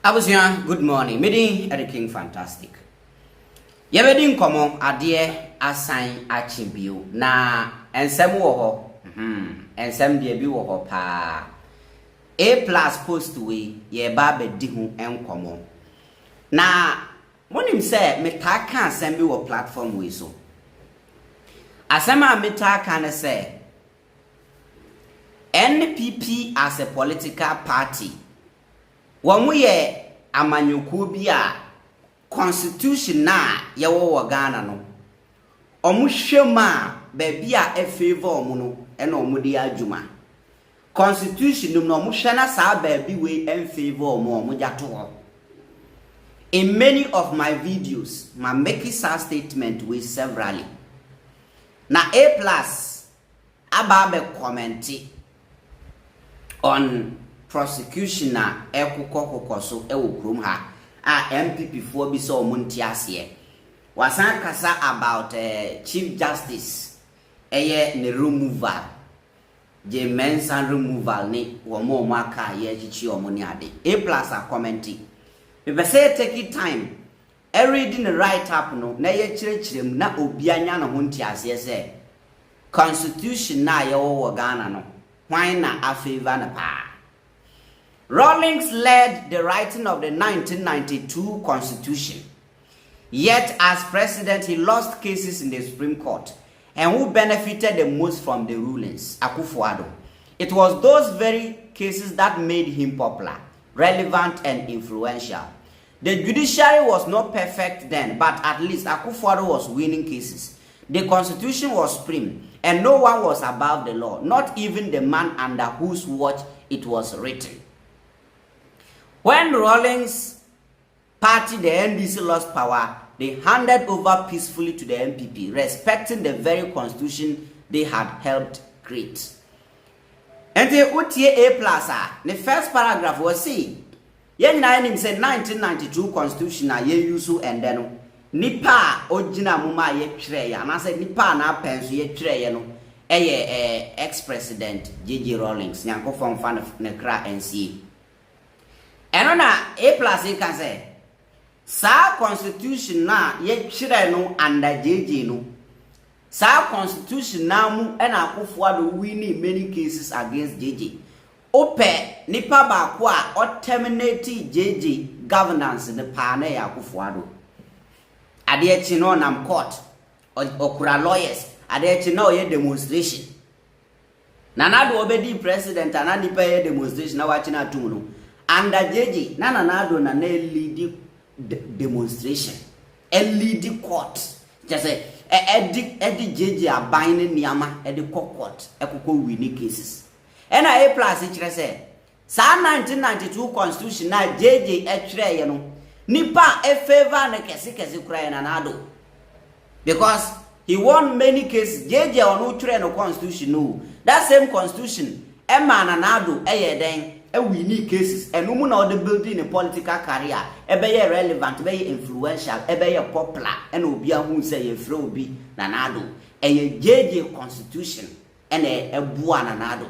Abusia, good morning. Meeting Eric King fantastic. Yebedi nkomo ade asan achibio na ensem wo ho. Ensem de bi wo ho pa. Aplus post we ye ba bedi hu enkomo. Na monim se meta kan asem bi wo platform we so. Asem a meta kan se NPP as a political party Wamu ye amanyuku bi a constitution na ye wo Ghana no omu hwema baabi a favor omu no ena omu di adwuma constitution no omu hwe na saa baabi we favor omu jato. In many of my videos my making some statement with severally na Aplus aba commenti on prosecution na ekukoko so ewo krom ha a MPP fo bi so omunti ase wasan kasa about Chief Justice ne removal Jean Mensah removal ni womo maka ye chichi omoni ade Aplus a commenting we say take time reading the write up no na ye kirekirem na obi anya no hunti ase se constitution na ye wo Ghana no why na a favor na pa. Rawlings led the writing of the 1992 Constitution. Yet, as president, he lost cases in the Supreme Court. And who benefited the most from the rulings? Akufo Addo. It was those very cases that made him popular, relevant, and influential. The judiciary was not perfect then, but at least Akufo Addo was winning cases. The Constitution was supreme, and no one was above the law, not even the man under whose watch it was written. When Rawlings' party, the NDC, lost power, they handed over peacefully to the MPP, respecting the very constitution they had helped create. And the UTA Aplus, the first paragraph was see, yen nine said 1992 constitution na ye yusu and then nipa ojina muma ye tire and I said nipa na pensu ye tire no ex-president JJ Rawlings nyanko from fan of nekra NCA. Eno na Aplus can say sa constitution na ye tire no under JJ no sa constitution na mu ena Akufo Addo winning many cases against JJ ope nipa ba ko a o terminate JJ governance ne pa na ya Akufo Addo ade echi no nam court okura lawyers ade echi no ye demonstration Nanado obedi president ana nipa ye demonstration na wachi na tum no under JJ Nanado na lead demonstration lead court just say edi JJ aban ne niama edi court ekoko win cases ena Aplus kire say sa 1992 constitution na JJ etwere ye no nipa favor na kesi kura Nanado because he won many cases JJ onu twere no constitution no that same constitution ema Nanado den win cases enu na the building a political career ebe relevant be influential ebe popular and obi ahun say ye free obi Nanado JJ constitution and ebua Nanado.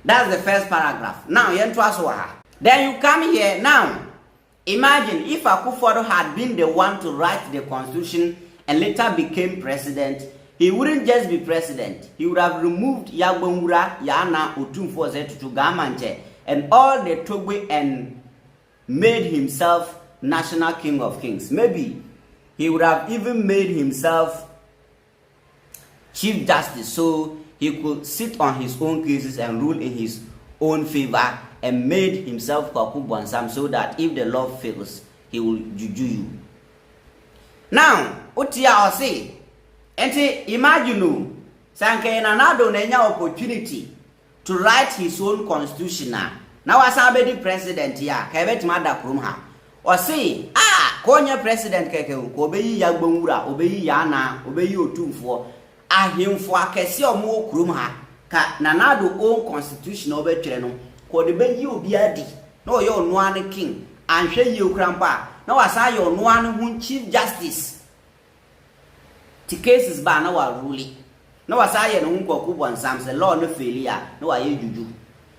That's the first paragraph. Now you then you come here now. Imagine if Akufo Addo had been the one to write the constitution and later became president, he wouldn't just be president. He would have removed Yagbonwura, Yana, Otumfuo to Gamanche, and all the Togwe and made himself national king of kings. Maybe he would have even made himself chief justice so he could sit on his own cases and rule in his own favor and made himself Kwaku Bonsam so that if the law fails, he will juju you. Now, Utia Osei, and imagine Sanke Nanado nenya opportunity to write his own constitution now as the president here, Kebet Mada Krumha. Or say, Konya president Keke, Obeyi Yagbonwura, Obeyi Yana, Obeyi Otumfuo, him for Kesi or more Krumha, Ka Nanado own constitution over Treno. Ko de be you biadi no your one king and hwe you crampa na wasa your one who chief justice the cases ba na wa ruling na wasa ye no Kwaku Bonsam say law no failure na wa ye juju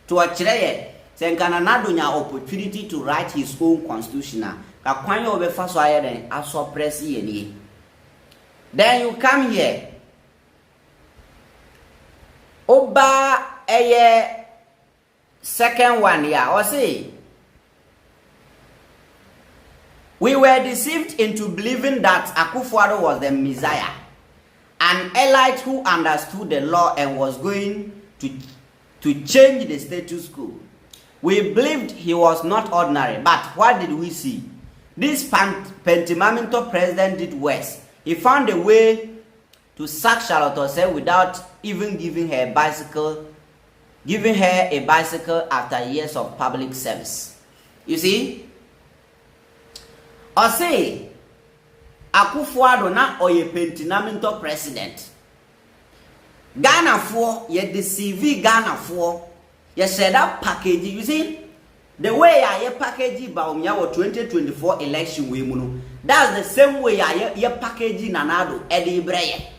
to a kire ye Sen kana Nado nya opportunity to write his own constitution na ka kwan yo be fa so aye den aso press ye ni. Then you come here. Oba eye second one ya or say we were deceived into believing that Akufo Addo was the Messiah, an elite who understood the law and was going to change the status quo. We believed he was not ordinary, but what did we see? This pentimento president did worse. He found a way to sack Charlotte Osei without even giving her a bicycle after years of public service. You see? Osei Akufo Addo na oye pentimento president. Ghana for ye deceive Ghana for ye said that package. You see, the way I package ba umya 2024 election we muno. That's the same way I package Nanado Eddie Breye.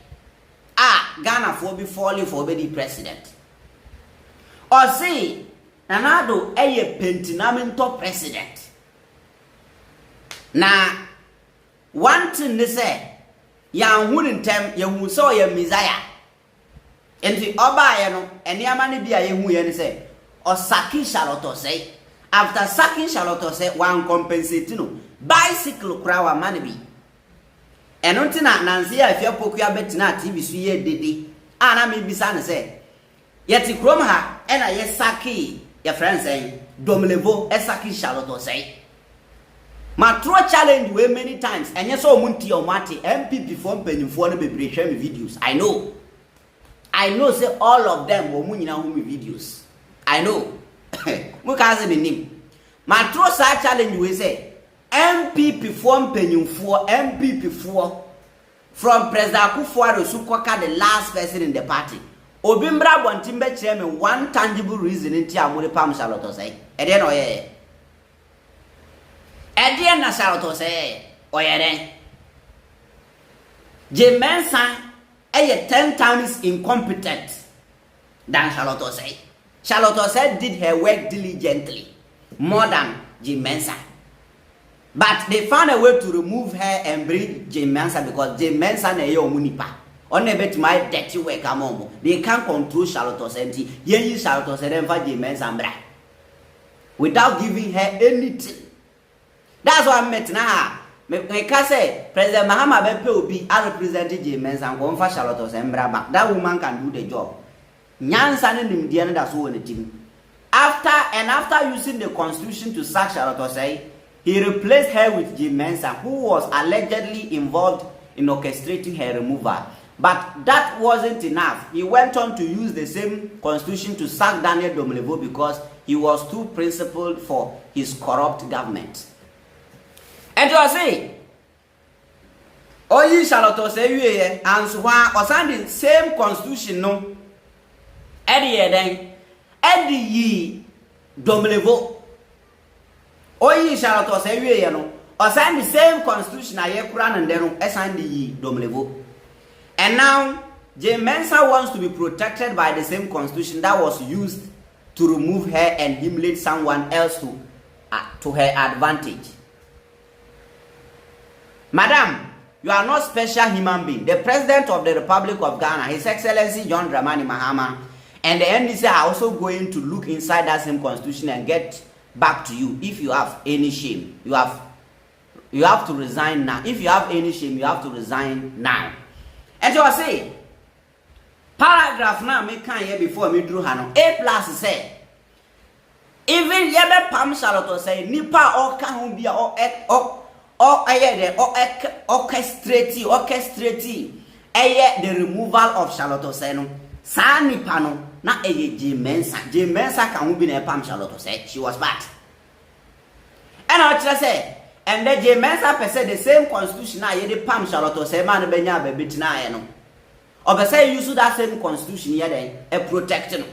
Ghana for be falling for the president. Or say Nanado a pentinamento president. Now one thing they say, ya wouldn't tell you saw your Messiah. And the Oba, and Yamani be a who you say, or sacking Charlotte Osei. After sacking Charlotte Osei, one compensating bicycle crowd money be. And until Nancy, if you poke your bet na TV, see didi. Anna may be son say, yet you chrome her, and I yes saki, your friend saying, Domelevo, a sacking Charlotte Osei. My true challenge way many times, and yes, so Munti or Marty, MP before penny for the videos. I know, say all of them were Munina videos. I know. What can the name? My true challenge we say MP perform penny for MP before from President Akufo Addo Sukwaka, the last person in the party. Obimbra Bontimbe chairman one tangible reason in Tiamuri Pam Charlotte Osei. And then oye. Edian na Charlotte Osei. Oye then. Jean Mensah is 10 times incompetent than Charlotte Osei. Charlotte Osei did her work diligently, more than Jean Mensah. But they found a way to remove her and bring Jean Mensah because Jean Mensah na yo munipa. On bet my dirty work amomo. They can't control Charlotte Osei. Ye Charlotte Osei then for Jean Mensah without giving her anything. That's why I met now. Me can say President Mahama be obi I represented Jean Mensah and go for Charlotte Osei back. That woman can do the job. Nyansa ne nimdiane da so won team. After using the constitution to sack Charlotte Osei, he replaced her with Jean Mensah, who was allegedly involved in orchestrating her removal. But that wasn't enough. He went on to use the same constitution to sack Daniel Domelevo because he was too principled for his corrupt government. And you say, Oyi Charlotte Osei and so on the same constitution no. Eddie Domelevo. Oyi Charlotte Osei no. Assign the same constitution I Quran and then assign the Domelevo. And now Jean Mensah wants to be protected by the same constitution that was used to remove her and humiliate someone else to her advantage. Madam, you are not special human being. The President of the Republic of Ghana, His Excellency John Dramani Mahama, and the NDC are also going to look inside that same constitution and get back to you. If you have any shame, you have to resign now. If you have any shame, you have to resign now. And so I say, paragraph now me can here before me drew hano. Aplus say, even yebe Pam Charlotte Osei nipa o kan bia orchestrating the removal of Charlotte Osei no. Sa nipa no na Jean Mensah. Jean Mensah can be na Pam Charlotte Osei. She was bad. And I just say, and the Jean Mensah per se the same constitution na ye de Pam Charlotte Osei man benya be betina ye no. Or say use that same constitution here then a protect no.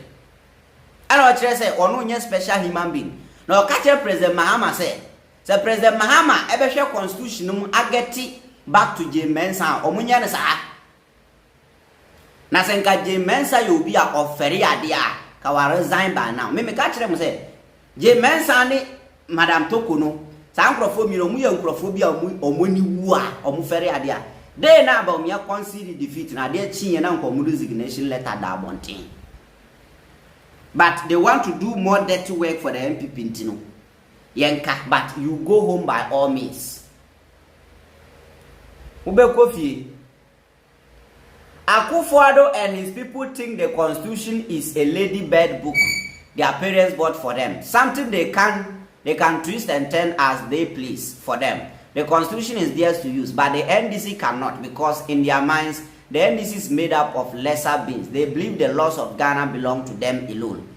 And I just say ono nye special human being. Now catch President Mahama say President Mahama ebe hwe constitution no ageti back to Jean Mensah omunya ne saa. Na senka Jean Mensah you be a offeri ade a ka wa resign by now. Me catch them say Jean Mensah and Madam Tokuno, some crofobia, crofobia, or money or mufere adia. They now about me concede defeat and their chin and uncle resignation letter that one thing. But they want to do more dirty work for the MPP Intino. Yenka, but you go home by all means. Ube Kofi. Akufo Addo and his people think the constitution is a ladybird book their parents bought for them. Something they can twist and turn as they please for them. The constitution is theirs to use, but the NDC cannot, because in their minds, the NDC is made up of lesser beings. They believe the laws of Ghana belong to them alone.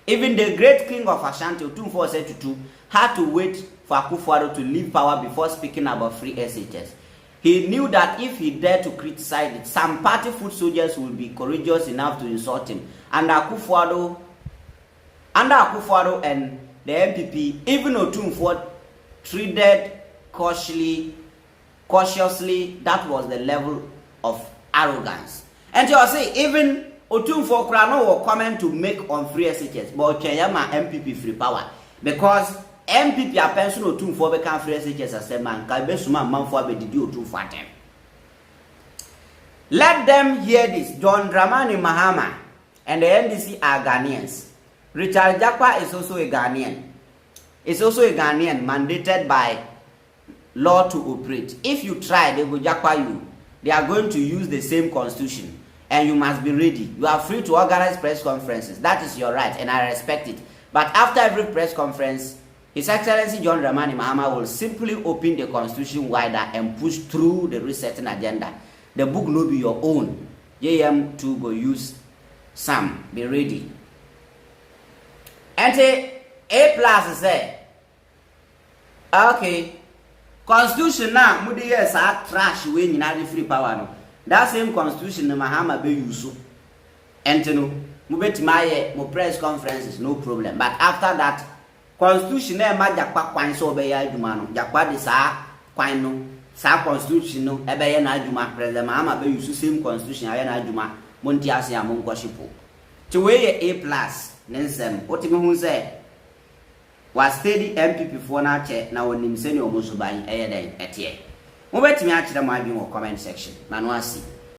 Even the great king of Ashanti, Otumfuo Osei, had to wait for Akufo Addo to leave power before speaking about free SHS. He knew that if he dared to criticize it, some party foot soldiers would be courageous enough to insult him. Under Akufo Addo and the MPP, even Otumfuo treated cautiously, that was the level of arrogance. And you say, even Otumfuo Krano will comment to make on free SHS, but Kenyama MPP free power. Because MPP a person Otumfuo become free SHS as a man, Kaibesuma Manfo did you Otumfuo them. Let them hear this. John Dramani Mahama and the NDC are Ghanaians. Richard Jakpa is also a Ghanaian. It's also a Ghanaian mandated by law to operate. If you try, they will Jakpa you. They are going to use the same constitution. And you must be ready. You are free to organize press conferences. That is your right, and I respect it. But after every press conference, His Excellency John Dramani Mahama will simply open the constitution wider and push through the resetting agenda. The book will be your own. JM2 go use some. Be ready. And A+ say, okay, constitution now, mudi yes are trash when you have free power no. That same constitution na Mahama be use. And no, mubeti my press conferences no problem. But after that, constitution na ma jakpa kwan so be ya adwuma no. Jakpa de sa kwan no, sa constitution no ebe ye na adwuma. President Mahama be use same constitution aye na adwuma. Monti ase am nkoshipo. Ti we ye A+ nensem. Otimi hu say was steady MPP for na che na wonim se ne omusuban eye den etie. Mobetimi a kire mo adwin wo comment section. Na no asi.